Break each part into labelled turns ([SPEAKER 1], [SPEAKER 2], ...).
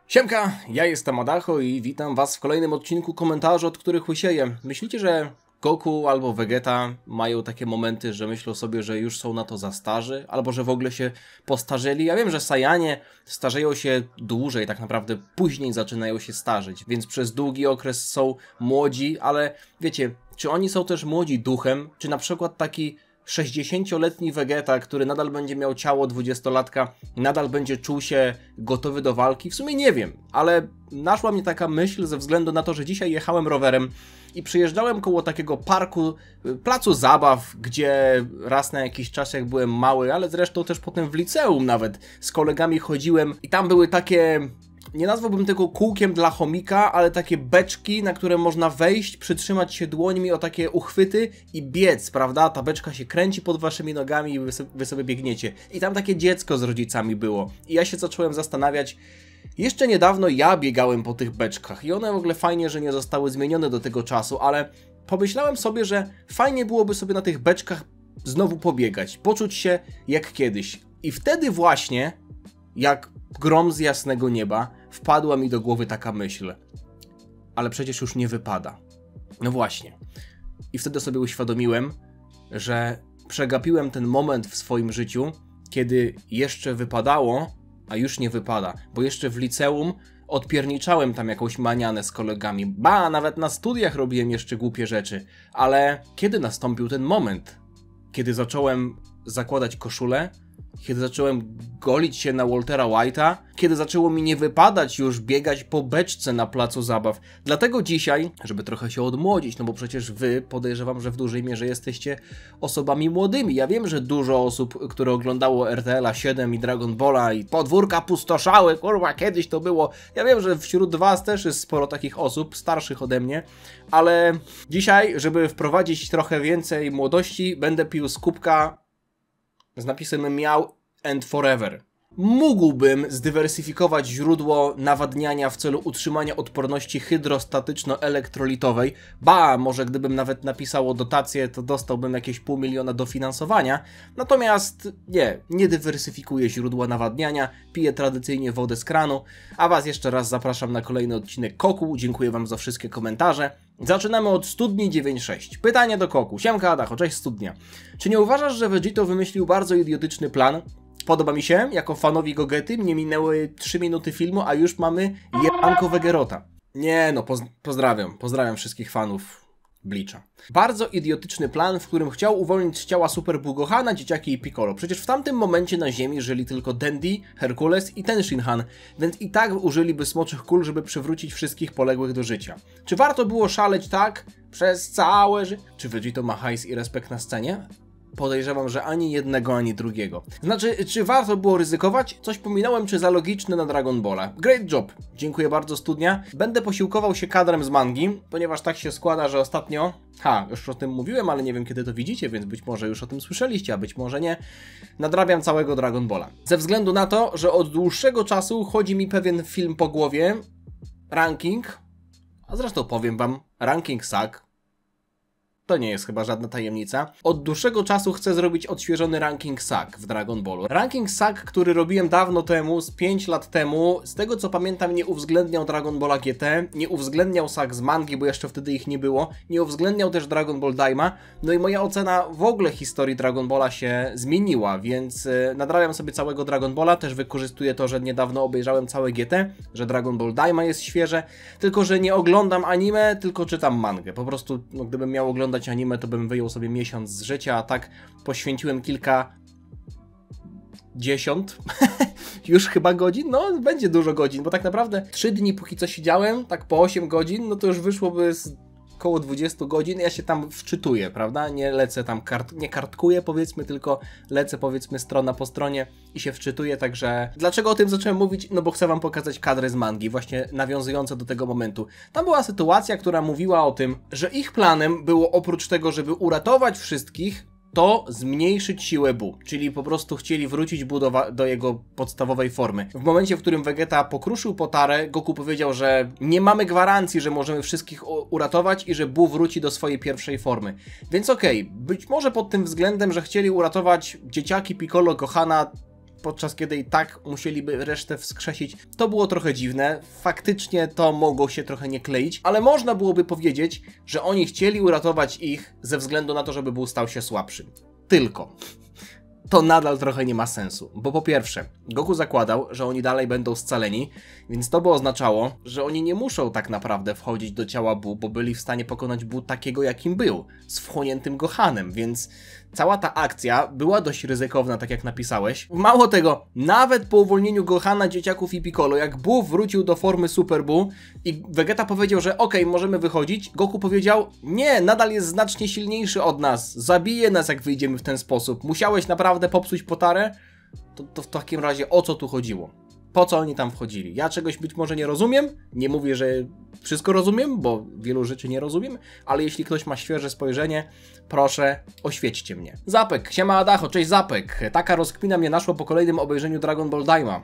[SPEAKER 1] Siemka, ja jestem Adacho i witam was w kolejnym odcinku komentarzy, od których łysieję. Myślicie, że Goku albo Vegeta mają takie momenty, że myślą sobie, że już są na to za starzy? Albo że w ogóle się postarzeli? Ja wiem, że Saiyanie starzeją się dłużej, tak naprawdę później zaczynają się starzeć, więc przez długi okres są młodzi, ale wiecie, czy oni są też młodzi duchem? Czy na przykład taki 60-letni Vegeta, który nadal będzie miał ciało 20-latka, nadal będzie czuł się gotowy do walki? W sumie nie wiem, ale naszła mnie taka myśl ze względu na to, że dzisiaj jechałem rowerem i przyjeżdżałem koło takiego parku, placu zabaw, gdzie raz na jakiś czas jak byłem mały, ale zresztą też potem w liceum nawet z kolegami chodziłem i tam były takie... Nie nazwałbym tego kółkiem dla chomika, ale takie beczki, na które można wejść, przytrzymać się dłońmi o takie uchwyty i biec, prawda? Ta beczka się kręci pod waszymi nogami i wy sobie biegniecie. I tam takie dziecko z rodzicami było. I ja się zacząłem zastanawiać, jeszcze niedawno ja biegałem po tych beczkach i one w ogóle fajnie, że nie zostały zmienione do tego czasu, ale pomyślałem sobie, że fajnie byłoby sobie na tych beczkach znowu pobiegać, poczuć się jak kiedyś. I wtedy właśnie, jak grom z jasnego nieba, wpadła mi do głowy taka myśl. Ale przecież już nie wypada. No właśnie. I wtedy sobie uświadomiłem, że przegapiłem ten moment w swoim życiu, kiedy jeszcze wypadało, a już nie wypada. Bo jeszcze w liceum odpierniczałem tam jakąś manianę z kolegami. Ba, nawet na studiach robiłem jeszcze głupie rzeczy. Ale kiedy nastąpił ten moment? Kiedy zacząłem zakładać koszulę, kiedy zacząłem golić się na Waltera White'a, kiedy zaczęło mi nie wypadać już biegać po beczce na placu zabaw. Dlatego dzisiaj, żeby trochę się odmłodzić, no bo przecież wy, podejrzewam, że w dużej mierze jesteście osobami młodymi. Ja wiem, że dużo osób, które oglądało RTL 7 i Dragon Balla i podwórka pustoszały, kurwa, kiedyś to było. Ja wiem, że wśród was też jest sporo takich osób, starszych ode mnie, ale dzisiaj, żeby wprowadzić trochę więcej młodości, będę pił z kubka z napisem Miał and Forever. Mógłbym zdywersyfikować źródło nawadniania w celu utrzymania odporności hydrostatyczno-elektrolitowej. Ba, może gdybym nawet napisał dotację, to dostałbym jakieś $500 000 dofinansowania. Natomiast nie dywersyfikuję źródła nawadniania, piję tradycyjnie wodę z kranu. A was jeszcze raz zapraszam na kolejny odcinek Koku. Dziękuję wam za wszystkie komentarze. Zaczynamy od Studni 96. Pytanie do Koku. Siemka Adacho, cześć Studnia. Czy nie uważasz, że Vegito wymyślił bardzo idiotyczny plan? Podoba mi się, jako fanowi Gogety, nie minęły 3 minuty filmu, a już mamy jebanko Vegerota. Nie no, pozdrawiam wszystkich fanów Bleacha. Bardzo idiotyczny plan, w którym chciał uwolnić z ciała Super Bugohana, dzieciaki i Piccolo. Przecież w tamtym momencie na ziemi żyli tylko Dandy, Herkules i Tenshinhan, więc i tak użyliby smoczych kul, żeby przywrócić wszystkich poległych do życia. Czy warto było szaleć tak przez całe życie? Czy Vegito ma hajs i respekt na scenie? Podejrzewam, że ani jednego, ani drugiego. Znaczy, czy warto było ryzykować? Coś pominąłem, czy za logiczne na Dragon Balla. Great job. Dziękuję bardzo, Studnia. Będę posiłkował się kadrem z mangi, ponieważ tak się składa, że ostatnio... już o tym mówiłem, ale nie wiem, kiedy to widzicie, więc być może już o tym słyszeliście, a być może nie. Nadrabiam całego Dragon Balla. Ze względu na to, że od dłuższego czasu chodzi mi pewien film po głowie. Ranking. A zresztą powiem wam, ranking suck. To nie jest chyba żadna tajemnica. Od dłuższego czasu chcę zrobić odświeżony ranking SAG w Dragon Ballu. Ranking SAG, który robiłem dawno temu, z 5 lat temu, z tego co pamiętam nie uwzględniał Dragon Balla GT, nie uwzględniał SAG z mangi, bo jeszcze wtedy ich nie było, nie uwzględniał też Dragon Ball Daima, no i moja ocena w ogóle historii Dragon Balla się zmieniła, więc nadrabiam sobie całego Dragon Balla, też wykorzystuję to, że niedawno obejrzałem całe GT, że Dragon Ball Daima jest świeże, tylko że nie oglądam anime, tylko czytam mangę. Po prostu, no, gdybym miał oglądać anime, to bym wyjął sobie miesiąc z życia, a tak poświęciłem kilkadziesiąt już chyba godzin, no będzie dużo godzin, bo tak naprawdę 3 dni póki co siedziałem, tak po 8 godzin, no to już wyszłoby z około 20 godzin, ja się tam wczytuję, prawda, nie lecę tam, nie kartkuję powiedzmy, tylko lecę powiedzmy strona po stronie i się wczytuję, także dlaczego o tym zacząłem mówić? No bo chcę wam pokazać kadrę z mangi, właśnie nawiązujące do tego momentu. Tam była sytuacja, która mówiła o tym, że ich planem było oprócz tego, żeby uratować wszystkich, to zmniejszyć siłę Bu, czyli po prostu chcieli wrócić Bu do jego podstawowej formy. W momencie, w którym Vegeta pokruszył Potarę, Goku powiedział, że nie mamy gwarancji, że możemy wszystkich uratować i że Bu wróci do swojej pierwszej formy. Więc okej, być może pod tym względem, że chcieli uratować dzieciaki Piccolo, Gohana, podczas kiedy i tak musieliby resztę wskrzesić. To było trochę dziwne, faktycznie to mogło się trochę nie kleić, ale można byłoby powiedzieć, że oni chcieli uratować ich ze względu na to, żeby Buu stał się słabszy. Tylko. To nadal trochę nie ma sensu, bo po pierwsze, Goku zakładał, że oni dalej będą scaleni, więc to by oznaczało, że oni nie muszą tak naprawdę wchodzić do ciała Buu, bo byli w stanie pokonać Buu takiego, jakim był, z wchłoniętym Gohanem, więc cała ta akcja była dość ryzykowna, tak jak napisałeś. Mało tego, nawet po uwolnieniu Gohana, dzieciaków i Piccolo, jak Buu wrócił do formy Super Buu i Vegeta powiedział, że okej, możemy wychodzić, Goku powiedział, nie, nadal jest znacznie silniejszy od nas, zabije nas, jak wyjdziemy w ten sposób, musiałeś naprawdę popsuć Potarę? To w takim razie o co tu chodziło? Po co oni tam wchodzili? Ja czegoś być może nie rozumiem, nie mówię, że wszystko rozumiem, bo wielu rzeczy nie rozumiem, ale jeśli ktoś ma świeże spojrzenie, proszę, oświećcie mnie. Zapek, siema Adacho, cześć Zapek. Taka rozkmina mnie naszła po kolejnym obejrzeniu Dragon Ball Daima.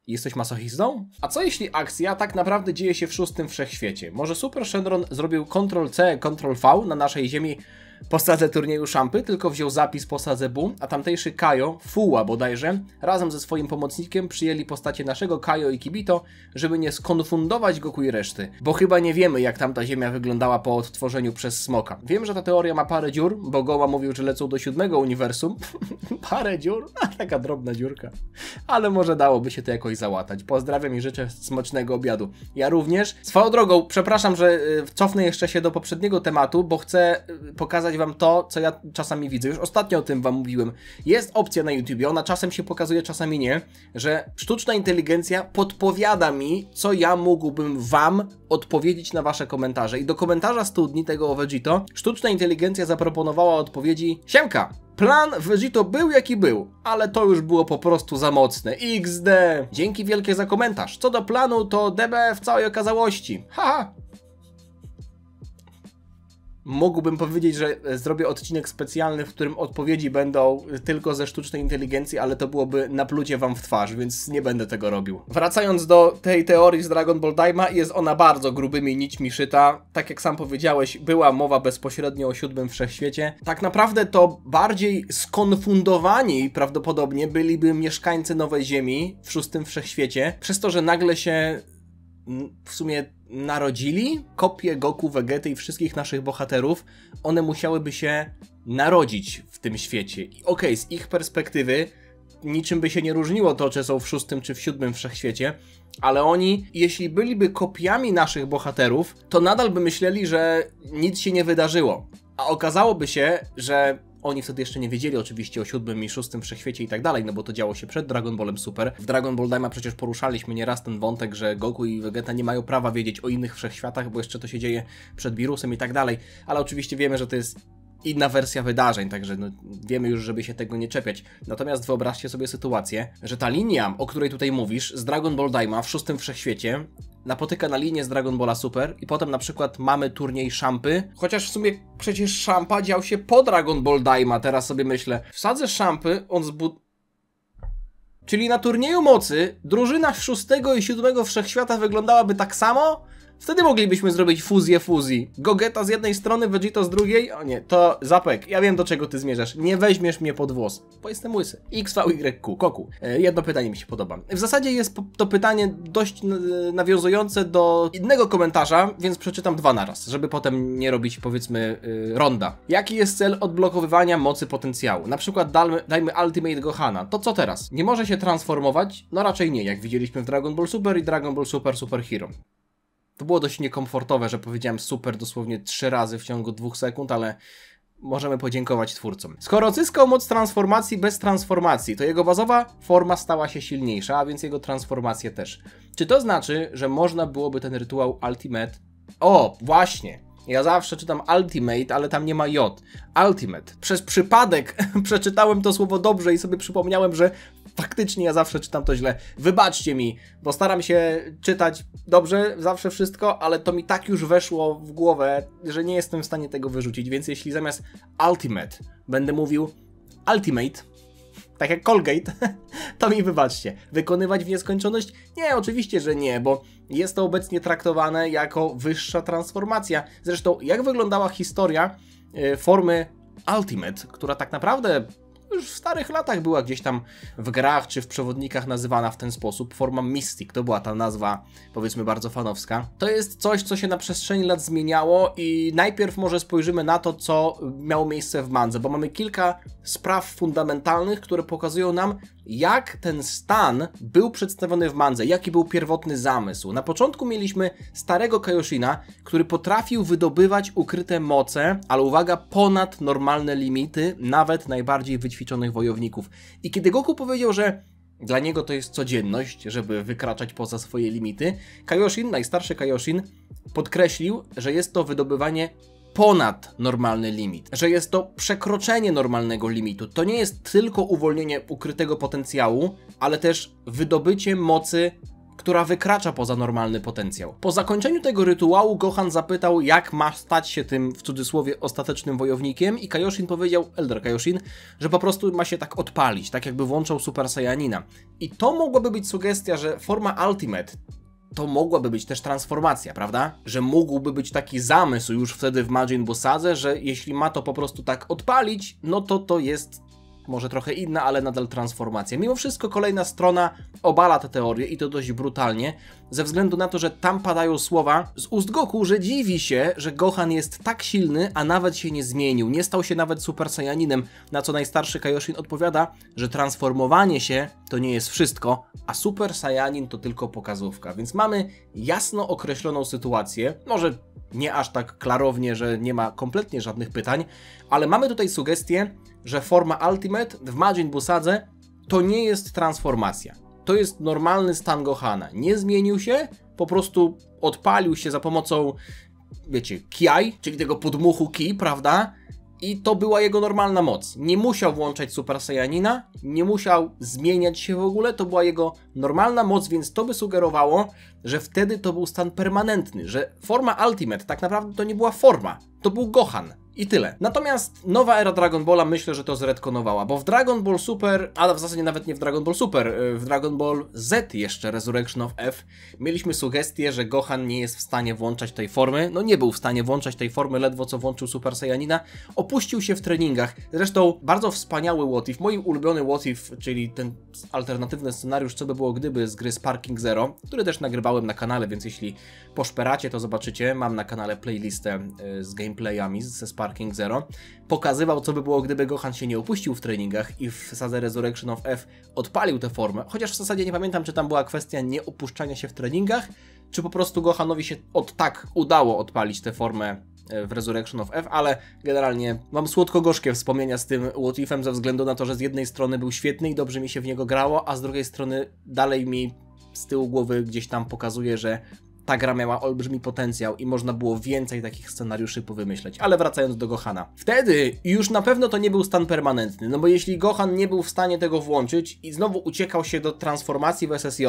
[SPEAKER 1] Jesteś masochistą? A co jeśli akcja tak naprawdę dzieje się w szóstym wszechświecie? Może Super Shenron zrobił Ctrl-C, Ctrl-V na naszej ziemi po sadze turnieju Szampy, tylko wziął zapis po sadze Buu, a tamtejszy Kaio, Fuła bodajże, razem ze swoim pomocnikiem przyjęli postacie naszego Kaio i Kibito, żeby nie skonfundować Goku i reszty. Bo chyba nie wiemy, jak tamta ziemia wyglądała po odtworzeniu przez Smoka. Wiem, że ta teoria ma parę dziur, bo Goła mówił, że lecą do 7. uniwersum. Parę dziur? A taka drobna dziurka. Ale może dałoby się to jakoś załatać. Pozdrawiam i życzę smacznego obiadu. Ja również. Swoją drogą, przepraszam, że cofnę jeszcze się do poprzedniego tematu, bo chcę pokazać wam to, co ja czasami widzę. Już ostatnio o tym wam mówiłem. Jest opcja na YouTubie, ona czasem się pokazuje, czasami nie, że sztuczna inteligencja podpowiada mi, co ja mógłbym wam odpowiedzieć na wasze komentarze. I do komentarza studni tego o Vegito sztuczna inteligencja zaproponowała odpowiedzi: siemka! Plan Vegito był jaki był, ale to już było po prostu za mocne. XD! Dzięki wielkie za komentarz. Co do planu, to DB w całej okazałości. Haha! Mógłbym powiedzieć, że zrobię odcinek specjalny, w którym odpowiedzi będą tylko ze sztucznej inteligencji, ale to byłoby naplucie wam w twarz, więc nie będę tego robił. Wracając do tej teorii z Dragon Ball Daima, jest ona bardzo grubymi nićmi szyta. Tak jak sam powiedziałeś, była mowa bezpośrednio o 7. wszechświecie. Tak naprawdę to bardziej skonfundowani prawdopodobnie byliby mieszkańcy Nowej Ziemi w 6. wszechświecie, przez to, że nagle się w sumie narodzili, kopie Goku, Vegety i wszystkich naszych bohaterów, one musiałyby się narodzić w tym świecie. I okej, z ich perspektywy niczym by się nie różniło to, czy są w 6. czy w 7. wszechświecie, ale oni, jeśli byliby kopiami naszych bohaterów, to nadal by myśleli, że nic się nie wydarzyło. A okazałoby się, że oni wtedy jeszcze nie wiedzieli oczywiście o 7. i 6. wszechświecie i tak dalej, no bo to działo się przed Dragon Ballem Super. W Dragon Ball Daima przecież poruszaliśmy nieraz ten wątek, że Goku i Vegeta nie mają prawa wiedzieć o innych wszechświatach, bo jeszcze to się dzieje przed wirusem i tak dalej. Ale oczywiście wiemy, że to jest inna wersja wydarzeń, także no, wiemy już, żeby się tego nie czepiać. Natomiast wyobraźcie sobie sytuację, że ta linia, o której tutaj mówisz, z Dragon Ball Daima w 6. wszechświecie napotyka na linię z Dragon Balla Super i potem na przykład mamy turniej Szampy, chociaż w sumie przecież Szampa dział się po Dragon Ball Daima, teraz sobie myślę. W sadze Szampy on Czyli na turnieju mocy drużyna 6. i 7. wszechświata wyglądałaby tak samo? Wtedy moglibyśmy zrobić fuzję fuzji. Gogeta z jednej strony, Vegito z drugiej. O nie, to Zapek, ja wiem, do czego ty zmierzasz. Nie weźmiesz mnie pod włos, bo jestem łysy. XVYQ, Koku. Jedno pytanie mi się podoba. W zasadzie jest to pytanie dość nawiązujące do innego komentarza, więc przeczytam dwa naraz, żeby potem nie robić, powiedzmy, ronda. Jaki jest cel odblokowywania mocy potencjału? Na przykład dajmy Ultimate Gohana. To co teraz? Nie może się transformować? No raczej nie, jak widzieliśmy w Dragon Ball Super i Dragon Ball Super Super Hero. To było dość niekomfortowe, że powiedziałem super dosłownie 3 razy w ciągu 2 sekund, ale możemy podziękować twórcom. Skoro odzyskał moc transformacji bez transformacji, to jego bazowa forma stała się silniejsza, a więc jego transformacje też. Czy to znaczy, że można byłoby ten rytuał Ultimate... O, właśnie! Ja zawsze czytam Ultimate, ale tam nie ma J. Ultimate. Przez przypadek przeczytałem to słowo dobrze i sobie przypomniałem, że faktycznie ja zawsze czytam to źle. Wybaczcie mi, bo staram się czytać dobrze zawsze wszystko, ale to mi tak już weszło w głowę, że nie jestem w stanie tego wyrzucić, więc jeśli zamiast Ultimate będę mówił Ultimate, tak jak Colgate, to mi wybaczcie. Wykonywać w nieskończoność? Nie, oczywiście, że nie, bo jest to obecnie traktowane jako wyższa transformacja. Zresztą, jak wyglądała historia formy Ultimate, która tak naprawdę już w starych latach była gdzieś tam w grach czy w przewodnikach nazywana w ten sposób. Forma Mystic to była ta nazwa, powiedzmy, bardzo fanowska. To jest coś, co się na przestrzeni lat zmieniało i najpierw może spojrzymy na to, co miało miejsce w mandze, bo mamy kilka spraw fundamentalnych, które pokazują nam, jak ten stan był przedstawiony w mandze, jaki był pierwotny zamysł. Na początku mieliśmy starego Kaioshina, który potrafił wydobywać ukryte moce, ale uwaga, ponad normalne limity, nawet najbardziej wyćwiczonych wojowników. I kiedy Goku powiedział, że dla niego to jest codzienność, żeby wykraczać poza swoje limity, Kaioshin, najstarszy Kaioshin, podkreślił, że jest to wydobywanie ponad normalny limit, że jest to przekroczenie normalnego limitu. To nie jest tylko uwolnienie ukrytego potencjału, ale też wydobycie mocy, która wykracza poza normalny potencjał. Po zakończeniu tego rytuału Gohan zapytał, jak ma stać się tym, w cudzysłowie, ostatecznym wojownikiem i Kaioshin powiedział, Elder Kaioshin, że po prostu ma się tak odpalić, tak jakby włączał Super Saiyanina. I to mogłaby być sugestia, że forma Ultimate to mogłaby być też transformacja, prawda? Że mógłby być taki zamysł już wtedy w Majin Buu Sadze, że jeśli ma to po prostu tak odpalić, no to jest może trochę inna, ale nadal transformacja. Mimo wszystko kolejna strona obala tę teorię i to dość brutalnie, ze względu na to, że tam padają słowa z ust Goku, że dziwi się, że Gohan jest tak silny, a nawet się nie zmienił, nie stał się nawet Super Saiyaninem, na co najstarszy Kaioshin odpowiada, że transformowanie się to nie jest wszystko, a Super Saiyanin to tylko pokazówka. Więc mamy jasno określoną sytuację, może nie aż tak klarownie, że nie ma kompletnie żadnych pytań, ale mamy tutaj sugestię, że forma Ultimate w Majin Buu Sadze to nie jest transformacja. To jest normalny stan Gohana. Nie zmienił się, po prostu odpalił się za pomocą, wiecie, Kiai, czyli tego podmuchu Ki, prawda? I to była jego normalna moc. Nie musiał włączać Super Saiyanina, nie musiał zmieniać się w ogóle, to była jego normalna moc, więc to by sugerowało, że wtedy to był stan permanentny, że forma Ultimate tak naprawdę to nie była forma, to był Gohan. I tyle. Natomiast nowa era Dragon Balla myślę, że to zretkonowała, bo w Dragon Ball Super, a w zasadzie nawet nie w Dragon Ball Super, w Dragon Ball Z jeszcze, Resurrection of F, mieliśmy sugestię, że Gohan nie jest w stanie włączać tej formy, no nie był w stanie włączać tej formy, ledwo co włączył Super Saiyanina, opuścił się w treningach, zresztą bardzo wspaniały what if, moim ulubiony what if, czyli ten alternatywny scenariusz, co by było gdyby z gry Sparking Zero, który też nagrywałem na kanale, więc jeśli poszperacie, to zobaczycie, mam na kanale playlistę z gameplayami ze Sparking Zero, pokazywał, co by było, gdyby Gohan się nie opuścił w treningach i w sadze Resurrection of F odpalił tę formę, chociaż w zasadzie nie pamiętam, czy tam była kwestia nieopuszczania się w treningach, czy po prostu Gohanowi się tak udało odpalić tę formę w Resurrection of F, ale generalnie mam słodko-gorzkie wspomnienia z tym what ifem ze względu na to, że z jednej strony był świetny i dobrze mi się w niego grało, a z drugiej strony dalej mi z tyłu głowy gdzieś tam pokazuje, że ta gra miała olbrzymi potencjał i można było więcej takich scenariuszy powymyśleć. Ale wracając do Gohana. Wtedy już na pewno to nie był stan permanentny, no bo jeśli Gohan nie był w stanie tego włączyć i znowu uciekał się do transformacji w SSJ,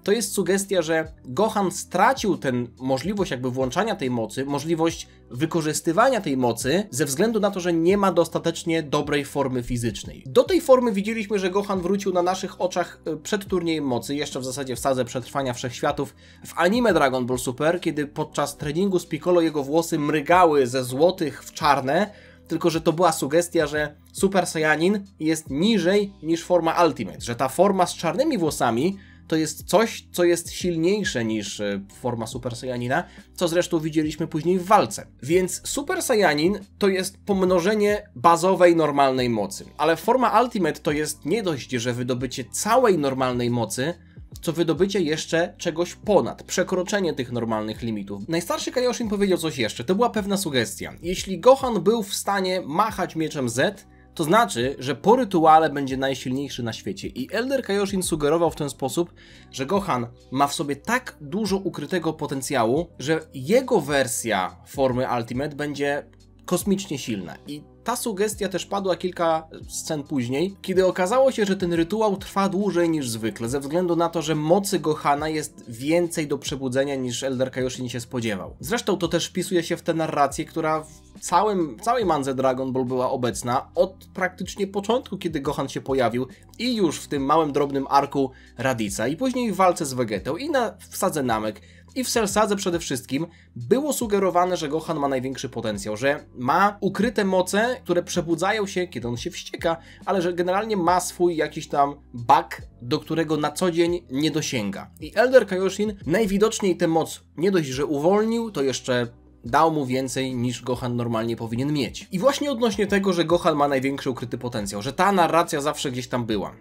[SPEAKER 1] to jest sugestia, że Gohan stracił tę możliwość jakby włączania tej mocy, możliwość wykorzystywania tej mocy ze względu na to, że nie ma dostatecznie dobrej formy fizycznej. Do tej formy widzieliśmy, że Gohan wrócił na naszych oczach przed turniejem mocy, jeszcze w zasadzie w sadze przetrwania wszechświatów w anime Dragon Ball Super, kiedy podczas treningu z Piccolo jego włosy mrygały ze złotych w czarne, tylko że to była sugestia, że Super Saiyanin jest niżej niż forma Ultimate, że ta forma z czarnymi włosami to jest coś, co jest silniejsze niż forma Super Saiyanina, co zresztą widzieliśmy później w walce. Więc Super Saiyanin to jest pomnożenie bazowej, normalnej mocy. Ale forma Ultimate to jest nie dość, że wydobycie całej normalnej mocy, co wydobycie jeszcze czegoś ponad, przekroczenie tych normalnych limitów. Najstarszy Kaioshin powiedział coś jeszcze, to była pewna sugestia. Jeśli Gohan był w stanie machać mieczem Z, to znaczy, że po rytuale będzie najsilniejszy na świecie. I Elder Kaioshin sugerował w ten sposób, że Gohan ma w sobie tak dużo ukrytego potencjału, że jego wersja formy Ultimate będzie kosmicznie silna. I ta sugestia też padła kilka scen później, kiedy okazało się, że ten rytuał trwa dłużej niż zwykle, ze względu na to, że mocy Gohana jest więcej do przebudzenia niż Elder Kaioshin się spodziewał. Zresztą to też wpisuje się w tę narrację, która całej mandze Dragon Ball była obecna od praktycznie początku, kiedy Gohan się pojawił i już w tym małym, drobnym arku Raditza i później w walce z Vegetą i w sadze Namek i w Cellsadze przede wszystkim było sugerowane, że Gohan ma największy potencjał, że ma ukryte moce, które przebudzają się, kiedy on się wścieka, ale że generalnie ma swój jakiś tam bug, do którego na co dzień nie dosięga. I Elder Kaioshin najwidoczniej tę moc nie dość, że uwolnił, to jeszcze dał mu więcej niż Gohan normalnie powinien mieć. I właśnie odnośnie tego, że Gohan ma największy ukryty potencjał, że ta narracja zawsze gdzieś tam była.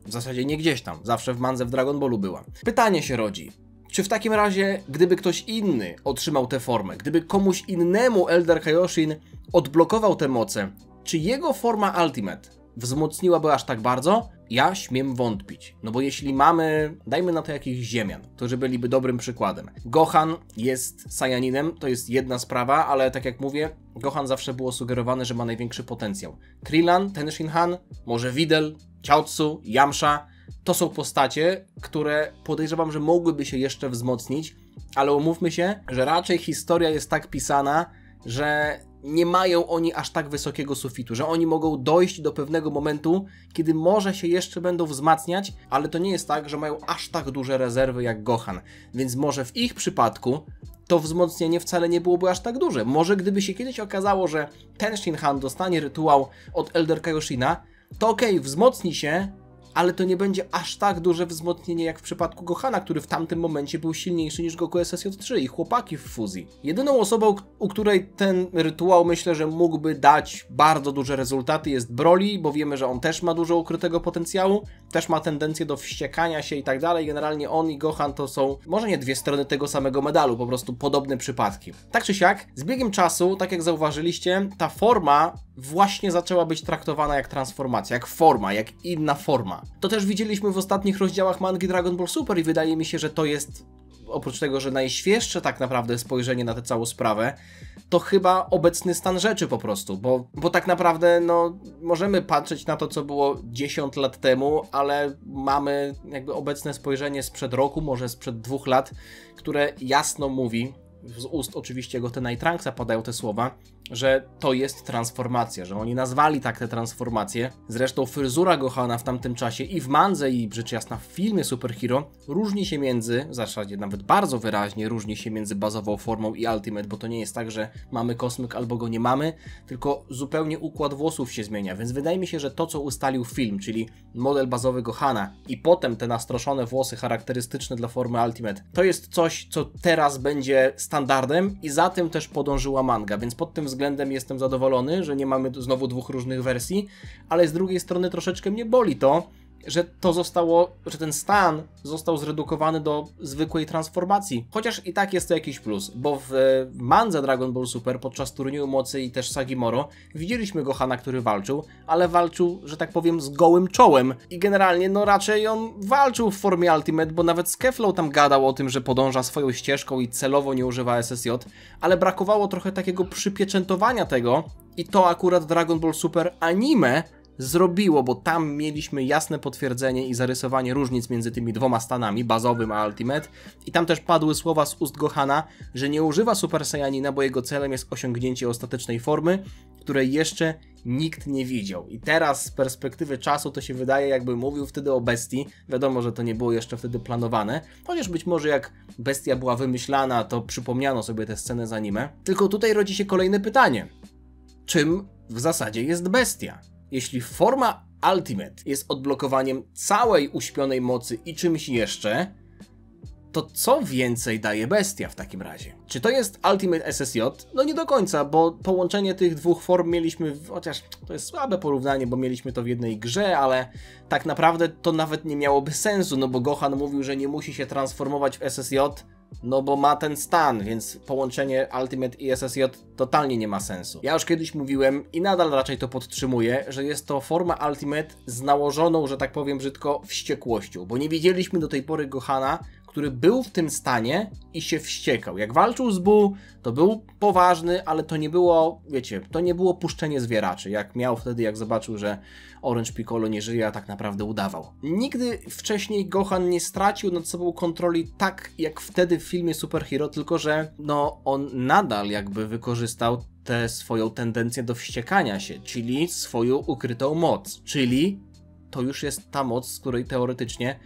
[SPEAKER 1] W zasadzie nie gdzieś tam, zawsze w mandze w Dragon Ballu była. Pytanie się rodzi. Czy w takim razie, gdyby ktoś inny otrzymał tę formę, gdyby komuś innemu Elder Kaioshin odblokował te moce, czy jego forma Ultimate wzmocniłaby aż tak bardzo? Ja śmiem wątpić. No bo jeśli mamy, dajmy na to jakichś ziemian, którzy byliby dobrym przykładem. Gohan jest Saiyaninem, to jest jedna sprawa, ale tak jak mówię, Gohan zawsze było sugerowane, że ma największy potencjał. Krillin, Ten Shinhan, może Videl, Chaozu, Yamcha. To są postacie, które podejrzewam, że mogłyby się jeszcze wzmocnić, ale umówmy się, że raczej historia jest tak pisana, że nie mają oni aż tak wysokiego sufitu, że oni mogą dojść do pewnego momentu, kiedy może się jeszcze będą wzmacniać, ale to nie jest tak, że mają aż tak duże rezerwy jak Gohan, więc może w ich przypadku to wzmocnienie wcale nie byłoby aż tak duże. Może gdyby się kiedyś okazało, że Ten Shinhan dostanie rytuał od Elder Kaioshina, to okej, wzmocni się, ale to nie będzie aż tak duże wzmocnienie jak w przypadku Gohana, który w tamtym momencie był silniejszy niż Goku SSJ3 i chłopaki w fuzji. Jedyną osobą, u której ten rytuał myślę, że mógłby dać bardzo duże rezultaty jest Broly, bo wiemy, że on też ma dużo ukrytego potencjału, też ma tendencję do wściekania się i tak dalej. Generalnie on i Gohan to są może nie dwie strony tego samego medalu, po prostu podobne przypadki. Tak czy siak, z biegiem czasu, tak jak zauważyliście, ta forma właśnie zaczęła być traktowana jak transformacja, jak forma, jak inna forma. To też widzieliśmy w ostatnich rozdziałach mangi Dragon Ball Super i wydaje mi się, że to jest, oprócz tego, że najświeższe tak naprawdę spojrzenie na tę całą sprawę, to chyba obecny stan rzeczy po prostu, bo tak naprawdę no, możemy patrzeć na to, co było 10 lat temu, ale mamy jakby obecne spojrzenie sprzed roku, może sprzed 2 lat, które jasno mówi, z ust oczywiście Goten'a i Trunksa padają te słowa, że to jest transformacja, że oni nazwali tak tę transformację. Zresztą fryzura Gohana w tamtym czasie i w mandze, i rzecz jasna w filmie Super Hero różni się w zasadzie nawet bardzo wyraźnie różni się między bazową formą i Ultimate, bo to nie jest tak, że mamy kosmyk albo go nie mamy, tylko zupełnie układ włosów się zmienia, więc wydaje mi się, że to, co ustalił film, czyli model bazowy Gohana i potem te nastroszone włosy charakterystyczne dla formy Ultimate, to jest coś, co teraz będzie standardem i za tym też podążyła manga, więc pod tym względem jestem zadowolony, że nie mamy znowu 2 różnych wersji, ale z drugiej strony troszeczkę mnie boli to, że ten stan został zredukowany do zwykłej transformacji. Chociaż i tak jest to jakiś plus, bo w mandze Dragon Ball Super podczas turnieju mocy i też Sagi Moro widzieliśmy Gohana, który walczył, ale walczył, że tak powiem, z gołym czołem. I generalnie no raczej on walczył w formie Ultimate, bo nawet z Keflą tam gadał o tym, że podąża swoją ścieżką i celowo nie używa SSJ, ale brakowało trochę takiego przypieczętowania tego i to akurat Dragon Ball Super anime zrobiło, bo tam mieliśmy jasne potwierdzenie i zarysowanie różnic między tymi 2 stanami, bazowym a Ultimate, i tam też padły słowa z ust Gohana, że nie używa Super Saiyanina, bo jego celem jest osiągnięcie ostatecznej formy, której jeszcze nikt nie widział. I teraz z perspektywy czasu to się wydaje, jakby mówił wtedy o bestii. Wiadomo, że to nie było jeszcze wtedy planowane, chociaż być może jak bestia była wymyślana, to przypomniano sobie tę scenę z anime. Tylko tutaj rodzi się kolejne pytanie. Czym w zasadzie jest bestia? Jeśli forma Ultimate jest odblokowaniem całej uśpionej mocy i czymś jeszcze, to co więcej daje bestia w takim razie? Czy to jest Ultimate SSJ? No nie do końca, bo połączenie tych 2 form mieliśmy, chociaż to jest słabe porównanie, bo mieliśmy to w jednej grze, ale tak naprawdę to nawet nie miałoby sensu, no bo Gohan mówił, że nie musi się transformować w SSJ, no bo ma ten stan, więc połączenie Ultimate i SSJ totalnie nie ma sensu. Ja już kiedyś mówiłem i nadal raczej to podtrzymuję, że jest to forma Ultimate z nałożoną, że tak powiem brzydko, wściekłością, bo nie widzieliśmy do tej pory Gohana, który był w tym stanie i się wściekał. Jak walczył z Buu, to był poważny, ale to nie było, wiecie, to nie było puszczenie zwieraczy, jak miał wtedy, jak zobaczył, że Orange Piccolo nie żyje, a tak naprawdę udawał. Nigdy wcześniej Gohan nie stracił nad sobą kontroli tak, jak wtedy w filmie Super Hero, tylko że no, on nadal jakby wykorzystał tę swoją tendencję do wściekania się, czyli swoją ukrytą moc, czyli to już jest ta moc, z której teoretycznie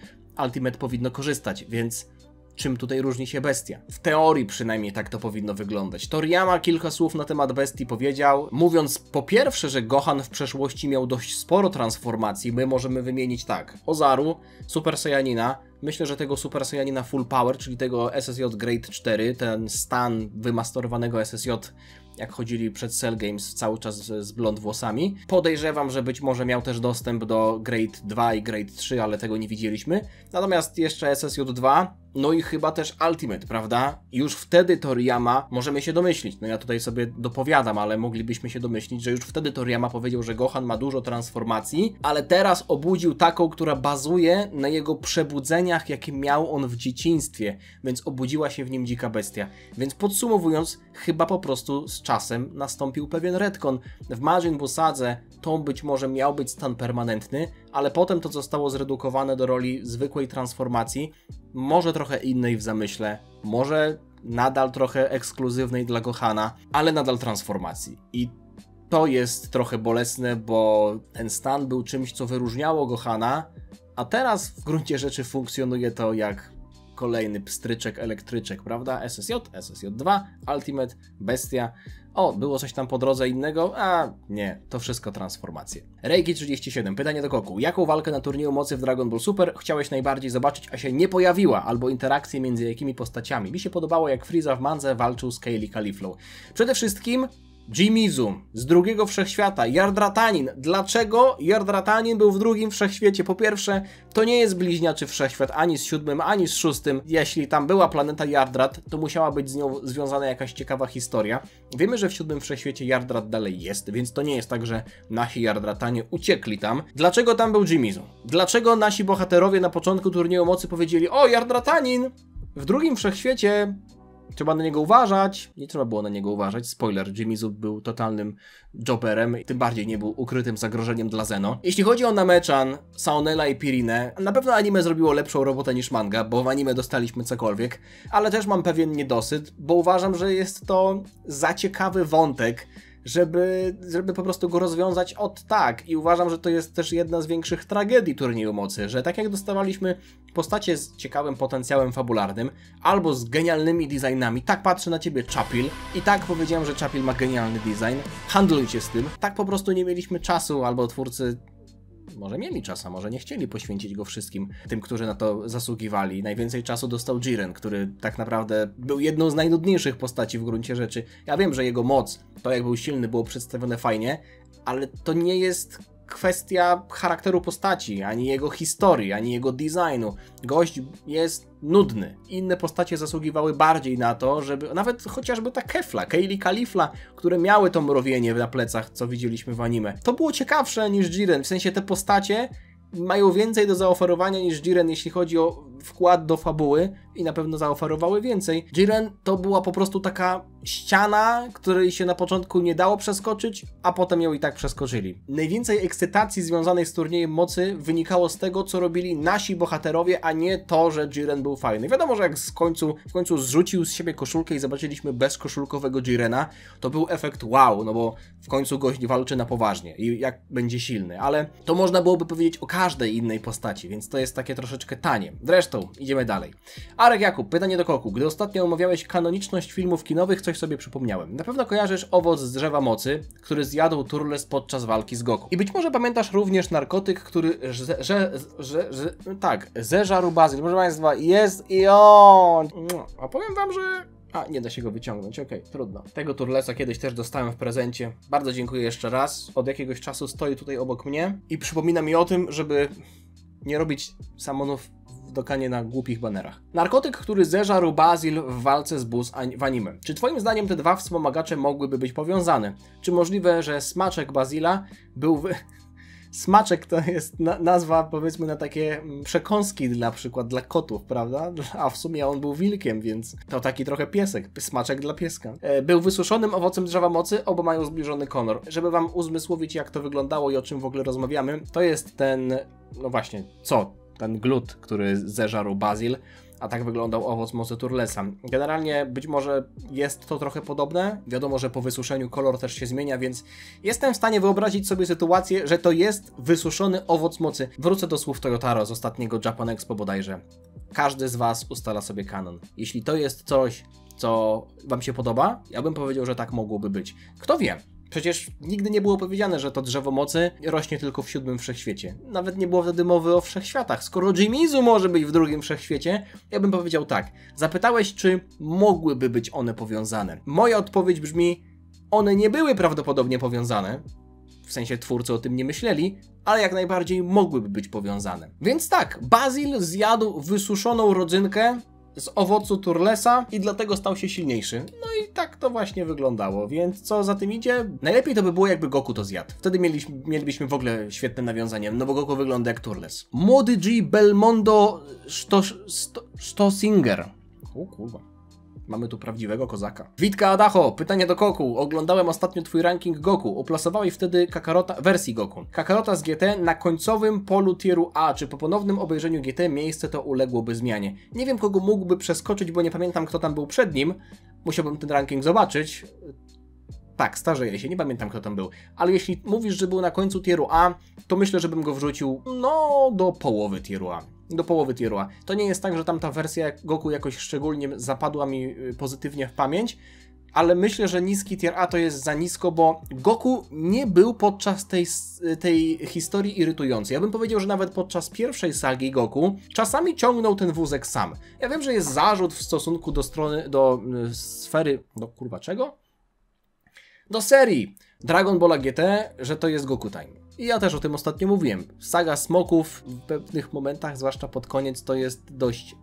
[SPEAKER 1] Ultimate powinno korzystać, więc czym tutaj różni się bestia? W teorii przynajmniej tak to powinno wyglądać. Toriyama kilka słów na temat bestii powiedział, mówiąc po pierwsze, że Gohan w przeszłości miał dość sporo transformacji. My możemy wymienić tak: Ozaru, Super Saiyanina, myślę, że tego Super Saiyanina Full Power, czyli tego SSJ Grade 4, ten stan wymasterowanego SSJ, jak chodzili przed Cell Games cały czas z blond włosami. Podejrzewam, że być może miał też dostęp do Grade 2 i Grade 3, ale tego nie widzieliśmy. Natomiast jeszcze SSJ2, no i chyba też Ultimate, prawda? Już wtedy Toriyama, możemy się domyślić, no ja tutaj sobie dopowiadam, ale moglibyśmy się domyślić, że już wtedy Toriyama powiedział, że Gohan ma dużo transformacji, ale teraz obudził taką, która bazuje na jego przebudzeniach, jakie miał on w dzieciństwie, więc obudziła się w nim dzika bestia. Więc podsumowując, chyba po prostu z czasem nastąpił pewien retcon. W Majin Buu Sadze to być może miał być stan permanentny, ale potem to zostało zredukowane do roli zwykłej transformacji, może trochę innej w zamyśle, może nadal trochę ekskluzywnej dla Gohana, ale nadal transformacji. I to jest trochę bolesne, bo ten stan był czymś, co wyróżniało Gohana, a teraz w gruncie rzeczy funkcjonuje to jak kolejny pstryczek, elektryczek, prawda? SSJ, SSJ2, Ultimate, Bestia. O, było coś tam po drodze innego? A nie, to wszystko transformacje. Reiki37, pytanie do Goku. Jaką walkę na turnieju mocy w Dragon Ball Super chciałeś najbardziej zobaczyć, a się nie pojawiła? Albo interakcje między jakimi postaciami? Mi się podobało, jak Frieza w mandze walczył z Kaylee Cauliflow. Przede wszystkim Jimizu z drugiego wszechświata, Yardratanin. Dlaczego Yardratanin był w drugim wszechświecie? Po pierwsze, to nie jest bliźniaczy wszechświat ani z 7, ani z 6. Jeśli tam była planeta Yardrat, to musiała być z nią związana jakaś ciekawa historia. Wiemy, że w 7 wszechświecie Yardrat dalej jest, więc to nie jest tak, że nasi Yardratanie uciekli tam. Dlaczego tam był Jimizu? Dlaczego nasi bohaterowie na początku turnieju mocy powiedzieli: o, Yardratanin! W drugim wszechświecie trzeba na niego uważać. Nie trzeba było na niego uważać. Spoiler, Jimizu był totalnym jobberem, tym bardziej nie był ukrytym zagrożeniem dla Zeno. Jeśli chodzi o Namechan, Saonela i Pirinę, na pewno anime zrobiło lepszą robotę niż manga, bo w anime dostaliśmy cokolwiek, ale też mam pewien niedosyt, bo uważam, że jest to za ciekawy wątek, żeby po prostu go rozwiązać od tak. I uważam, że to jest też jedna z większych tragedii turnieju mocy, że tak jak dostawaliśmy postacie z ciekawym potencjałem fabularnym, albo z genialnymi designami, tak patrzę na ciebie, Chapil, i tak powiedziałem, że Chapil ma genialny design, handlujcie z tym, tak po prostu nie mieliśmy czasu, albo twórcy może mieli czas, a może nie chcieli poświęcić go wszystkim tym, którzy na to zasługiwali. Najwięcej czasu dostał Jiren, który tak naprawdę był jedną z najnudniejszych postaci w gruncie rzeczy. Ja wiem, że jego moc, to jak był silny, było przedstawione fajnie, ale to nie jest kwestia charakteru postaci, ani jego historii, ani jego designu. Gość jest nudny. Inne postacie zasługiwały bardziej na to, żeby, nawet chociażby ta Kefla, Kaylee Caulifla, które miały to mrowienie na plecach, co widzieliśmy w anime. To było ciekawsze niż Jiren, w sensie te postacie mają więcej do zaoferowania niż Jiren, jeśli chodzi o wkład do fabuły, i na pewno zaoferowały więcej. Jiren to była po prostu taka ściana, której się na początku nie dało przeskoczyć, a potem ją i tak przeskoczyli. Najwięcej ekscytacji związanej z turniejem mocy wynikało z tego, co robili nasi bohaterowie, a nie to, że Jiren był fajny. Wiadomo, że jak w końcu zrzucił z siebie koszulkę i zobaczyliśmy bezkoszulkowego Jirena, to był efekt wow, no bo w końcu gość walczy na poważnie i jak będzie silny, ale to można byłoby powiedzieć o każdej innej postaci, więc to jest takie troszeczkę tanie. Zresztą, idziemy dalej. Arek Jakub, pytanie do Goku. Gdy ostatnio omawiałeś kanoniczność filmów kinowych, coś sobie przypomniałem. Na pewno kojarzysz owoc z drzewa mocy, który zjadł Turles podczas walki z Goku. I być może pamiętasz również narkotyk, który zeżarł Bazyl. Proszę Państwa, jest i on! A powiem Wam, że... A, nie da się go wyciągnąć, okej, trudno. Tego Turlesa kiedyś też dostałem w prezencie. Bardzo dziękuję jeszcze raz. Od jakiegoś czasu stoi tutaj obok mnie i przypomina mi o tym, żeby nie robić samonów w dokanie na głupich banerach. Narkotyk, który zeżarł Bazyl w walce z Buu w anime. Czy twoim zdaniem te dwa wspomagacze mogłyby być powiązane? Czy możliwe, że smaczek Bazyla był Smaczek to jest nazwa, powiedzmy, na takie przekąski na przykład dla kotów, prawda? A w sumie on był wilkiem, więc to taki trochę piesek. Smaczek dla pieska. Był wysuszonym owocem drzewa mocy, oba mają zbliżony kolor. Żeby wam uzmysłowić, jak to wyglądało i o czym w ogóle rozmawiamy, to jest ten, no właśnie, ten glut, który zeżarł Basil, a tak wyglądał owoc mocy Turlesa. Generalnie być może jest to trochę podobne. Wiadomo, że po wysuszeniu kolor też się zmienia, więc jestem w stanie wyobrazić sobie sytuację, że to jest wysuszony owoc mocy. Wrócę do słów Toyotaro z ostatniego Japan Expo bodajże. Każdy z was ustala sobie kanon. Jeśli to jest coś, co wam się podoba, ja bym powiedział, że tak mogłoby być. Kto wie? Przecież nigdy nie było powiedziane, że to drzewo mocy rośnie tylko w 7 wszechświecie. Nawet nie było wtedy mowy o wszechświatach. Skoro Jimizu może być w 2 wszechświecie, ja bym powiedział tak. Zapytałeś, czy mogłyby być one powiązane. Moja odpowiedź brzmi, one nie były prawdopodobnie powiązane. W sensie twórcy o tym nie myśleli, ale jak najbardziej mogłyby być powiązane. Więc tak, Basil zjadł wysuszoną rodzynkę z owocu Turlesa i dlatego stał się silniejszy. No i tak to właśnie wyglądało, więc co za tym idzie? Najlepiej to by było, jakby Goku to zjadł. Wtedy mielibyśmy w ogóle świetne nawiązanie, no bo Goku wygląda jak Turles. Młody G. Belmondo Stossinger. O kurwa. Mamy tu prawdziwego kozaka. Witka Adacho, pytanie do Goku. Oglądałem ostatnio twój ranking Goku. Oplasowałeś wtedy Kakarota, wersji Goku. Kakarota z GT na końcowym polu tieru A. Czy po ponownym obejrzeniu GT miejsce to uległoby zmianie? Nie wiem, kogo mógłby przeskoczyć, bo nie pamiętam, kto tam był przed nim. Musiałbym ten ranking zobaczyć. Tak, starzeję się, nie pamiętam, kto tam był. Ale jeśli mówisz, że był na końcu tieru A, to myślę, że bym go wrzucił, no, do połowy tieru A. Do połowy tieru A. To nie jest tak, że tamta wersja Goku jakoś szczególnie zapadła mi pozytywnie w pamięć, ale myślę, że niski tier A to jest za nisko, bo Goku nie był podczas tej historii irytujący. Ja bym powiedział, że nawet podczas pierwszej sagi Goku czasami ciągnął ten wózek sam. Ja wiem, że jest zarzut w stosunku do sfery... do kurwa czego? Do serii Dragon Balla GT, że to jest Goku Time. I ja też o tym ostatnio mówiłem. Saga smoków w pewnych momentach, zwłaszcza pod koniec, to jest dość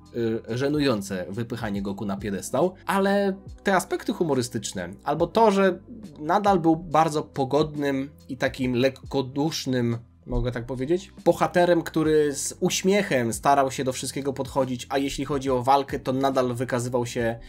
[SPEAKER 1] żenujące wypychanie Goku na piedestał, ale te aspekty humorystyczne, albo to, że nadal był bardzo pogodnym i takim lekkodusznym, mogę tak powiedzieć, bohaterem, który z uśmiechem starał się do wszystkiego podchodzić, a jeśli chodzi o walkę, to nadal wykazywał się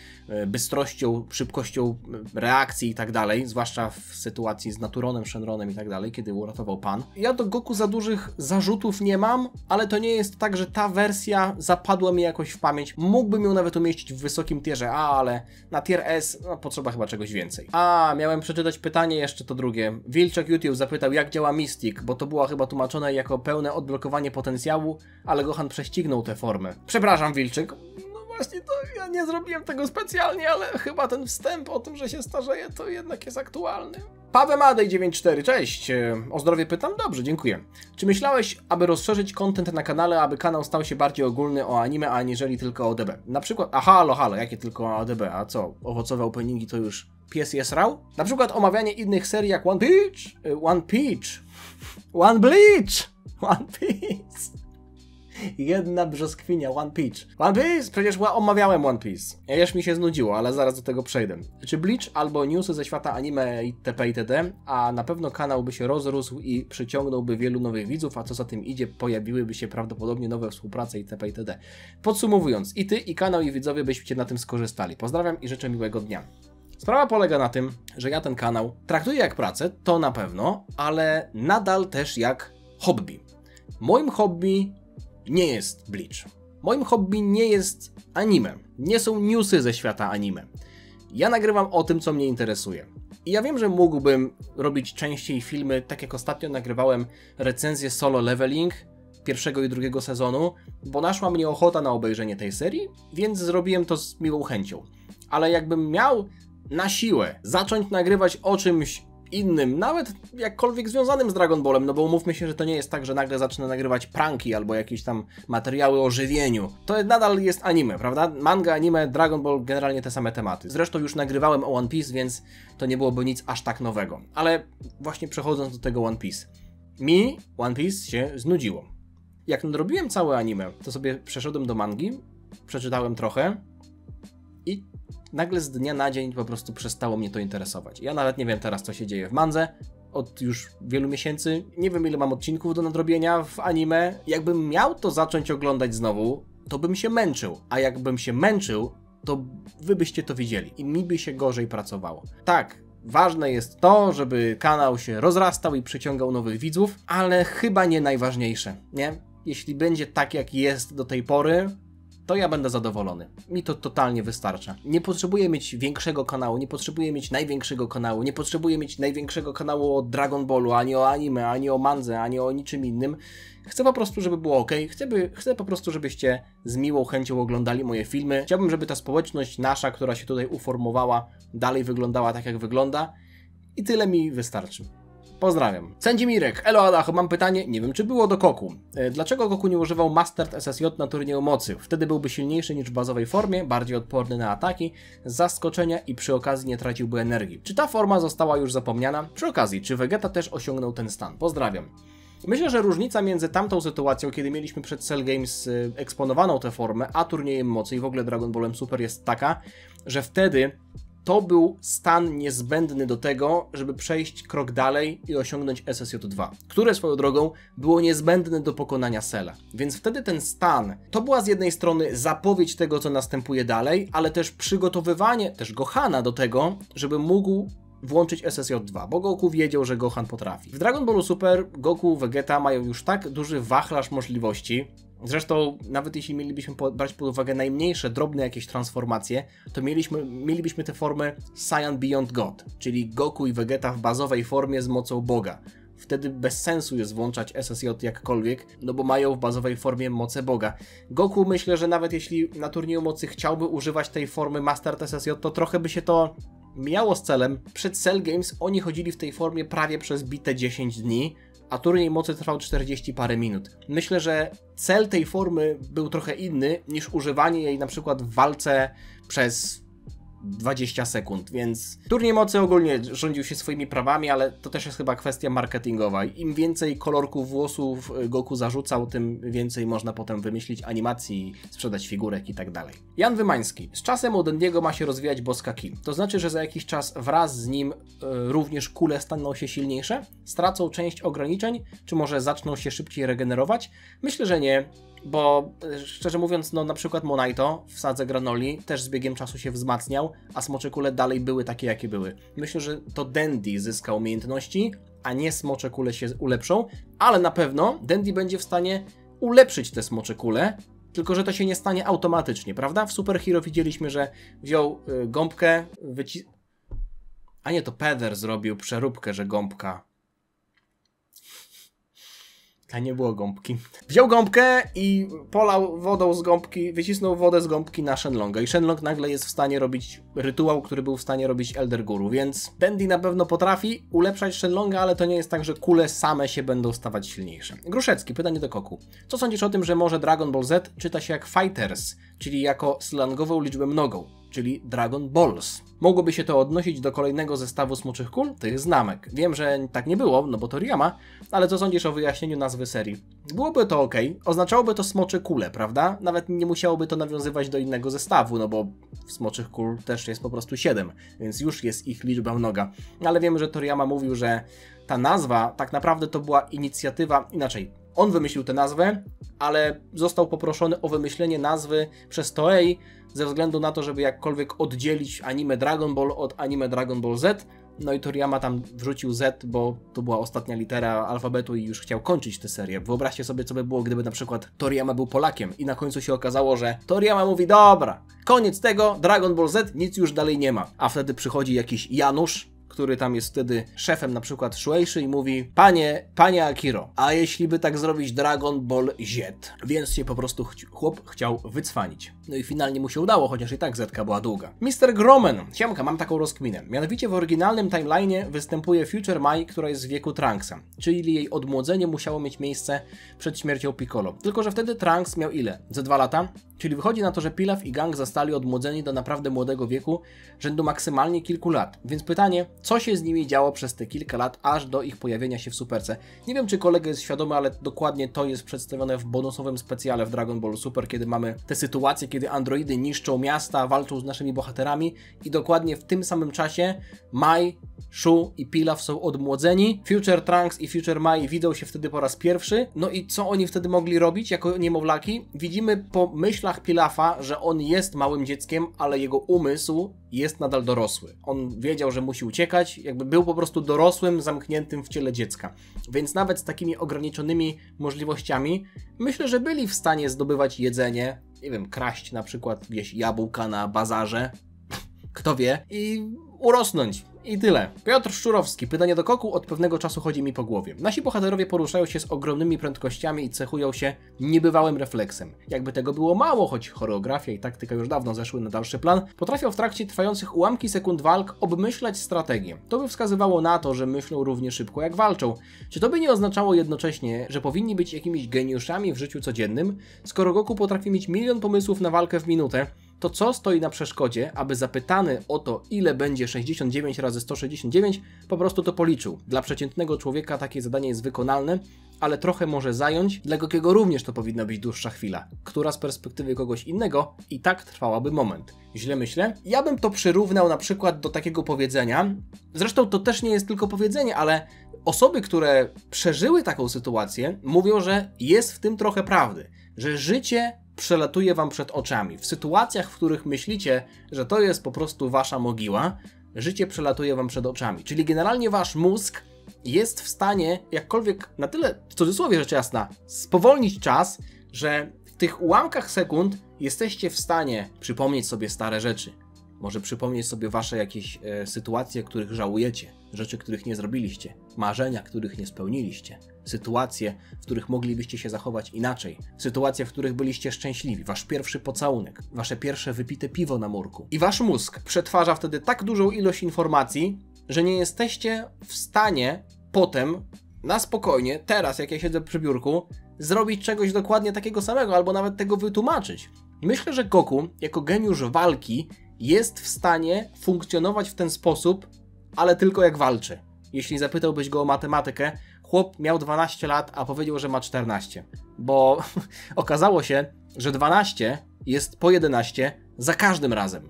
[SPEAKER 1] bystrością, szybkością reakcji i tak dalej, zwłaszcza w sytuacji z Naturonem, Shenronem i tak dalej, kiedy uratował Pan. Ja do Goku za dużych zarzutów nie mam, ale to nie jest tak, że ta wersja zapadła mi jakoś w pamięć. Mógłbym ją nawet umieścić w wysokim tierze A, ale na tier S no, potrzeba chyba czegoś więcej. A, miałem przeczytać pytanie jeszcze to drugie. Wilczek YouTube zapytał, jak działa Mystic, bo to była chyba tłumaczone jako pełne odblokowanie potencjału, ale Gohan prześcignął tę formę. Przepraszam, Wilczyk. No właśnie, to ja nie zrobiłem tego specjalnie, ale chyba ten wstęp o tym, że się starzeje, to jednak jest aktualny. Paweł Madej 94, cześć. O zdrowie pytam? Dobrze, dziękuję. Czy myślałeś, aby rozszerzyć content na kanale, aby kanał stał się bardziej ogólny o anime, aniżeli tylko o DB? Na przykład, halo, jakie tylko o DB? A co, owocowe openingi to już pies jest rał? Na przykład omawianie innych serii jak One Bleach, One Piece. Jedna brzoskwinia, One Piece, przecież omawiałem One Piece. Już mi się znudziło, ale zaraz do tego przejdę. Czy Bleach albo newsy ze świata anime itp. itd., a na pewno kanał by się rozrósł i przyciągnąłby wielu nowych widzów, a co za tym idzie, pojawiłyby się prawdopodobnie nowe współprace itp. itd. Podsumowując, i ty, i kanał, i widzowie byście na tym skorzystali. Pozdrawiam i życzę miłego dnia. Sprawa polega na tym, że ja ten kanał traktuję jak pracę, to na pewno, ale nadal też jak hobby. Moim hobby nie jest Bleach. Moim hobby nie jest anime. Nie są newsy ze świata anime. Ja nagrywam o tym, co mnie interesuje. I ja wiem, że mógłbym robić częściej filmy, tak jak ostatnio nagrywałem recenzję Solo Leveling pierwszego i drugiego sezonu, bo naszła mnie ochota na obejrzenie tej serii, więc zrobiłem to z miłą chęcią. Ale jakbym miał na siłę zacząć nagrywać o czymś innym, nawet jakkolwiek związanym z Dragon Ballem, no bo umówmy się, że to nie jest tak, że nagle zacznę nagrywać pranki albo jakieś tam materiały o żywieniu. To nadal jest anime, prawda? Manga, anime, Dragon Ball, generalnie te same tematy. Zresztą już nagrywałem o One Piece, więc to nie byłoby nic aż tak nowego. Ale właśnie przechodząc do tego One Piece. Mi One Piece się znudziło. Jak nadrobiłem całe anime, to sobie przeszedłem do mangi, przeczytałem trochę i nagle z dnia na dzień po prostu przestało mnie to interesować. Ja nawet nie wiem teraz, co się dzieje w mandze od już wielu miesięcy. Nie wiem, ile mam odcinków do nadrobienia w anime. Jakbym miał to zacząć oglądać znowu, to bym się męczył. A jakbym się męczył, to wy byście to widzieli i mi by się gorzej pracowało. Tak, ważne jest to, żeby kanał się rozrastał i przyciągał nowych widzów, ale chyba nie najważniejsze, nie? Jeśli będzie tak, jak jest do tej pory, to ja będę zadowolony. Mi to totalnie wystarcza. Nie potrzebuję mieć większego kanału, nie potrzebuję mieć największego kanału, nie potrzebuję mieć największego kanału o Dragon Ballu, ani o anime, ani o mandze, ani o niczym innym. Chcę po prostu, żeby było ok. Chcę po prostu, żebyście z miłą chęcią oglądali moje filmy. Chciałbym, żeby ta społeczność nasza, która się tutaj uformowała, dalej wyglądała tak, jak wygląda. I tyle mi wystarczy. Pozdrawiam. Sędzimirek, elo Adacho, mam pytanie, nie wiem czy było do Goku. Dlaczego Goku nie używał Mastered SSJ na turnieju mocy? Wtedy byłby silniejszy niż w bazowej formie, bardziej odporny na ataki, z zaskoczenia i przy okazji nie traciłby energii. Czy ta forma została już zapomniana? Przy okazji, czy Vegeta też osiągnął ten stan? Pozdrawiam. Myślę, że różnica między tamtą sytuacją, kiedy mieliśmy przed Cell Games eksponowaną tę formę, a turniejem mocy i w ogóle Dragon Ballem Super jest taka, że wtedy to był stan niezbędny do tego, żeby przejść krok dalej i osiągnąć SSJ2, które swoją drogą było niezbędne do pokonania Cella. Więc wtedy ten stan to była z jednej strony zapowiedź tego, co następuje dalej, ale też przygotowywanie też Gohana do tego, żeby mógł włączyć SSJ2, bo Goku wiedział, że Gohan potrafi. W Dragon Ballu Super Goku, Vegeta mają już tak duży wachlarz możliwości. Zresztą, nawet jeśli mielibyśmy brać pod uwagę najmniejsze, drobne jakieś transformacje, to mielibyśmy te formy Saiyan Beyond God, czyli Goku i Vegeta w bazowej formie z mocą Boga. Wtedy bez sensu jest włączać SSJ jakkolwiek, no bo mają w bazowej formie moce Boga. Goku myślę, że nawet jeśli na turnieju mocy chciałby używać tej formy Mastered SSJ, to trochę by się to mijało z celem. Przed Cell Games oni chodzili w tej formie prawie przez bite 10 dni, a turniej mocy trwał 40 parę minut. Myślę, że cel tej formy był trochę inny niż używanie jej na przykład w walce przez 20 sekund, więc turniej mocy ogólnie rządził się swoimi prawami, ale to też jest chyba kwestia marketingowa. Im więcej kolorków włosów Goku zarzucał, tym więcej można potem wymyślić animacji, sprzedać figurek i tak dalej. Jan Wymański. Z czasem u Dendiego ma się rozwijać boska ki. To znaczy, że za jakiś czas wraz z nim również kule staną się silniejsze? Stracą część ograniczeń? Czy może zaczną się szybciej regenerować? Myślę, że nie. Bo szczerze mówiąc, no na przykład Monaito w sadze Granoli też z biegiem czasu się wzmacniał, a smocze kule dalej były takie, jakie były. Myślę, że to Dendi zyska umiejętności, a nie smocze kule się ulepszą, ale na pewno Dendi będzie w stanie ulepszyć te smocze kule, tylko że to się nie stanie automatycznie, prawda? W Super Hero widzieliśmy, że wziął gąbkę, a nie, to Peder zrobił przeróbkę, że gąbka. A nie było gąbki. Wziął gąbkę i polał wodą z gąbki, wycisnął wodę z gąbki na Shenlonga i Shenlong nagle jest w stanie robić rytuał, który był w stanie robić Elder Guru, więc Dendi na pewno potrafi ulepszać Shenlonga, ale to nie jest tak, że kule same się będą stawać silniejsze. Gruszecki, pytanie do Koku. Co sądzisz o tym, że może Dragon Ball Z czyta się jak Fighters, czyli jako slangową liczbę mnogą, czyli Dragon Balls? Mogłoby się to odnosić do kolejnego zestawu smoczych kul, tych znamek. Wiem, że tak nie było, no bo Toriyama, ale co sądzisz o wyjaśnieniu nazwy serii? Byłoby to ok, oznaczałoby to smocze kule, prawda? Nawet nie musiałoby to nawiązywać do innego zestawu, no bo w smoczych kul też jest po prostu 7, więc już jest ich liczba mnoga. Ale wiemy, że Toriyama mówił, że ta nazwa tak naprawdę to była inicjatywa, inaczej, on wymyślił tę nazwę, ale został poproszony o wymyślenie nazwy przez Toei ze względu na to, żeby jakkolwiek oddzielić anime Dragon Ball od anime Dragon Ball Z. No i Toriyama tam wrzucił Z, bo to była ostatnia litera alfabetu i już chciał kończyć tę serię. Wyobraźcie sobie, co by było, gdyby na przykład Toriyama był Polakiem i na końcu się okazało, że Toriyama mówi, dobra, koniec tego, Dragon Ball Z, nic już dalej nie ma. A wtedy przychodzi jakiś Janusz, który tam jest wtedy szefem na przykład Shueishy i mówi, panie Akiro, a jeśli by tak zrobić Dragon Ball Z? Więc się po prostu chłop chciał wycwanić. No i finalnie mu się udało, chociaż i tak Zetka była długa. Mr. Gromen. Siemka, mam taką rozkminę. Mianowicie w oryginalnym timeline'ie występuje Future Mai, która jest z wieku Trunksa, czyli jej odmłodzenie musiało mieć miejsce przed śmiercią Piccolo. Tylko że wtedy Trunks miał ile? Ze 2 lata? Czyli wychodzi na to, że Pilaf i gang zostali odmłodzeni do naprawdę młodego wieku, rzędu maksymalnie kilku lat. Więc pytanie, co się z nimi działo przez te kilka lat, aż do ich pojawienia się w Superce. Nie wiem, czy kolega jest świadomy, ale dokładnie to jest przedstawione w bonusowym specjale w Dragon Ball Super, kiedy mamy te sytuacje, kiedy androidy niszczą miasta, walczą z naszymi bohaterami i dokładnie w tym samym czasie Mai, Shu i Pilaf są odmłodzeni. Future Trunks i Future Mai widzą się wtedy po raz pierwszy. No i co oni wtedy mogli robić jako niemowlaki? Widzimy po myślach Pilafa, że on jest małym dzieckiem, ale jego umysł jest nadal dorosły. On wiedział, że musi uciekać, jakby był po prostu dorosłym, zamkniętym w ciele dziecka. Więc nawet z takimi ograniczonymi możliwościami myślę, że byli w stanie zdobywać jedzenie, nie wiem, kraść na przykład gdzieś jabłka na bazarze, kto wie, i urosnąć. I tyle. Piotr Szczurowski. Pytanie do Goku od pewnego czasu chodzi mi po głowie. Nasi bohaterowie poruszają się z ogromnymi prędkościami i cechują się niebywałym refleksem. Jakby tego było mało, choć choreografia i taktyka już dawno zeszły na dalszy plan, potrafią w trakcie trwających ułamki sekund walk obmyślać strategię. To by wskazywało na to, że myślą równie szybko jak walczą. Czy to by nie oznaczało jednocześnie, że powinni być jakimiś geniuszami w życiu codziennym? Skoro Goku potrafi mieć milion pomysłów na walkę w minutę, to co stoi na przeszkodzie, aby zapytany o to, ile będzie 69 razy 169, po prostu to policzył. Dla przeciętnego człowieka takie zadanie jest wykonalne, ale trochę może zająć, dla Gokiego również to powinna być dłuższa chwila, która z perspektywy kogoś innego i tak trwałaby moment. Źle myślę? Ja bym to przyrównał na przykład do takiego powiedzenia, zresztą to też nie jest tylko powiedzenie, ale osoby, które przeżyły taką sytuację, mówią, że jest w tym trochę prawdy, że życie przelatuje wam przed oczami. W sytuacjach, w których myślicie, że to jest po prostu wasza mogiła, życie przelatuje wam przed oczami. Czyli generalnie wasz mózg jest w stanie, jakkolwiek na tyle, w cudzysłowie rzecz jasna, spowolnić czas, że w tych ułamkach sekund jesteście w stanie przypomnieć sobie stare rzeczy. Może przypomnieć sobie wasze jakieś sytuacje, których żałujecie, rzeczy, których nie zrobiliście, marzenia, których nie spełniliście, sytuacje, w których moglibyście się zachować inaczej, sytuacje, w których byliście szczęśliwi, wasz pierwszy pocałunek, wasze pierwsze wypite piwo na murku. I wasz mózg przetwarza wtedy tak dużą ilość informacji, że nie jesteście w stanie potem, na spokojnie, teraz jak ja siedzę przy biurku, zrobić czegoś dokładnie takiego samego, albo nawet tego wytłumaczyć. Myślę, że Goku, jako geniusz walki, jest w stanie funkcjonować w ten sposób, ale tylko jak walczy. Jeśli zapytałbyś go o matematykę, chłop miał 12 lat, a powiedział, że ma 14. Bo okazało się, że 12 jest po 11 za każdym razem.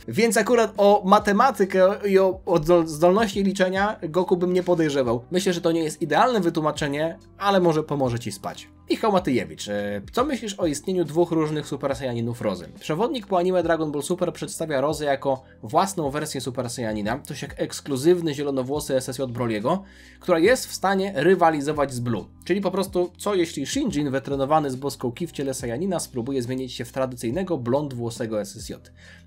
[SPEAKER 1] Więc akurat o matematykę i o zdolności liczenia Goku bym nie podejrzewał. Myślę, że to nie jest idealne wytłumaczenie, ale może pomoże ci spać. Michał Matyjewicz, co myślisz o istnieniu dwóch różnych Super Saiyaninów Rozy? Przewodnik po anime Dragon Ball Super przedstawia Rozę jako własną wersję Super Saiyanina, coś jak ekskluzywny zielonowłosy SSJ Broliego, która jest w stanie rywalizować z Blue. Czyli po prostu, co jeśli Shinjin, wytrenowany z boską Ki w ciele Saiyanina, spróbuje zmienić się w tradycyjnego blond-włosego SSJ.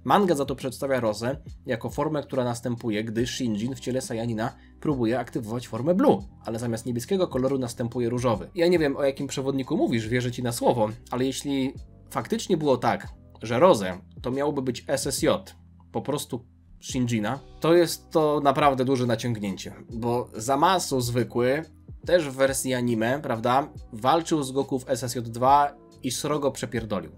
[SPEAKER 1] Manga za to przedstawia Rozę jako formę, która następuje, gdy Shinjin w ciele Saiyanina próbuje aktywować formę Blue, ale zamiast niebieskiego koloru następuje różowy. Ja nie wiem, o jakim przewodniku mówisz, wierzę ci na słowo, ale jeśli faktycznie było tak, że Rozę to miałoby być SSJ, po prostu Shinjina, to jest to naprawdę duże naciągnięcie, bo Zamasu zwykły, też w wersji anime, prawda, walczył z Goku w SSJ2 i srogo przepierdolił.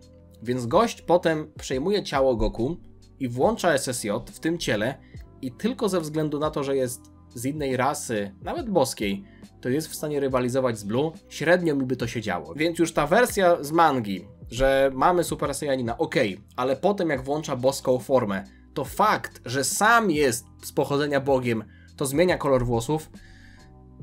[SPEAKER 1] Więc gość potem przejmuje ciało Goku i włącza SSJ w tym ciele i tylko ze względu na to, że jest z innej rasy, nawet boskiej, to jest w stanie rywalizować z Blue, średnio mi by to się działo. Więc już ta wersja z mangi, że mamy Super Saiyanina, okej, ale potem jak włącza boską formę, to fakt, że sam jest z pochodzenia Bogiem, to zmienia kolor włosów,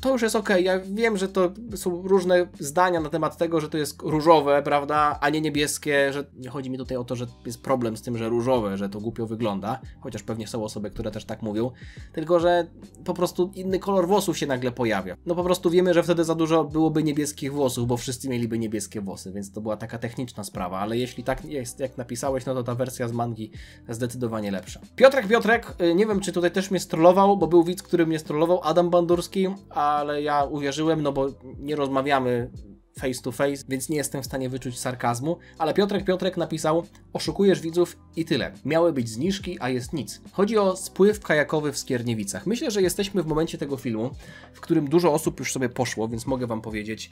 [SPEAKER 1] to już jest okej. Ja wiem, że to są różne zdania na temat tego, że to jest różowe, prawda, a nie niebieskie, że nie chodzi mi tutaj o to, że jest problem z tym, że różowe, że to głupio wygląda, chociaż pewnie są osoby, które też tak mówią, tylko że po prostu inny kolor włosów się nagle pojawia. No po prostu wiemy, że wtedy za dużo byłoby niebieskich włosów, bo wszyscy mieliby niebieskie włosy, więc to była taka techniczna sprawa, ale jeśli tak jest, jak napisałeś, no to ta wersja z mangi zdecydowanie lepsza. Piotrek, nie wiem, czy tutaj też mnie strollował, bo był widz, który mnie strollował, Adam Bandurski, ale ja uwierzyłem, no bo nie rozmawiamy face to face, więc nie jestem w stanie wyczuć sarkazmu, ale Piotrek napisał: oszukujesz widzów i tyle. Miały być zniżki, a jest nic. Chodzi o spływ kajakowy w Skierniewicach. Myślę, że jesteśmy w momencie tego filmu, w którym dużo osób już sobie poszło, więc mogę wam powiedzieć,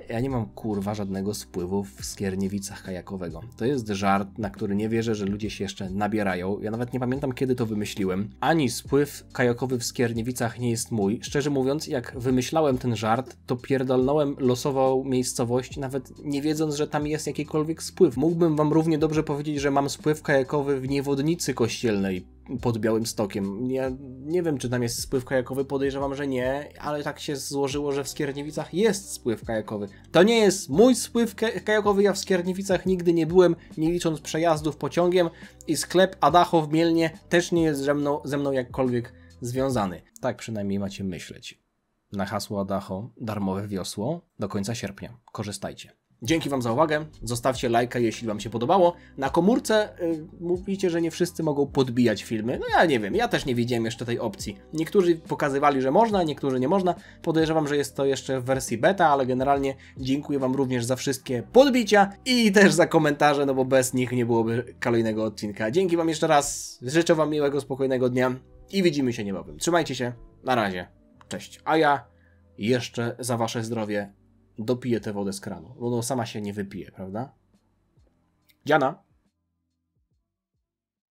[SPEAKER 1] Ja nie mam kurwa żadnego spływu w Skierniewicach kajakowego. To jest żart, na który nie wierzę, że ludzie się jeszcze nabierają. Ja nawet nie pamiętam, kiedy to wymyśliłem. Ani spływ kajakowy w Skierniewicach nie jest mój. Szczerze mówiąc, jak wymyślałem ten żart, to pierdolnąłem losową miejscowość, nawet nie wiedząc, że tam jest jakikolwiek spływ. Mógłbym wam równie dobrze powiedzieć, że mam spływ kajakowy w Niewodnicy Kościelnej pod Białymstokiem. Ja nie wiem, czy tam jest spływ kajakowy, podejrzewam, że nie, ale tak się złożyło, że w Skierniewicach jest spływ kajakowy. To nie jest mój spływ kajakowy, ja w Skierniewicach nigdy nie byłem, nie licząc przejazdów pociągiem i sklep Adacho w Mielnie też nie jest ze mną jakkolwiek związany. Tak przynajmniej macie myśleć. Na hasło Adacho darmowe wiosło do końca sierpnia. Korzystajcie. Dzięki wam za uwagę, zostawcie lajka, jeśli wam się podobało. Na komórce mówicie, że nie wszyscy mogą podbijać filmy. No ja nie wiem, ja też nie widziałem jeszcze tej opcji. Niektórzy pokazywali, że można, niektórzy nie można. Podejrzewam, że jest to jeszcze w wersji beta, ale generalnie dziękuję wam również za wszystkie podbicia i też za komentarze, no bo bez nich nie byłoby kolejnego odcinka. Dzięki wam jeszcze raz, życzę wam miłego, spokojnego dnia i widzimy się niebawem. Trzymajcie się, na razie, cześć. A ja jeszcze za wasze zdrowie dopiję tę wodę z kranu, bo sama się nie wypije, prawda? Dziana.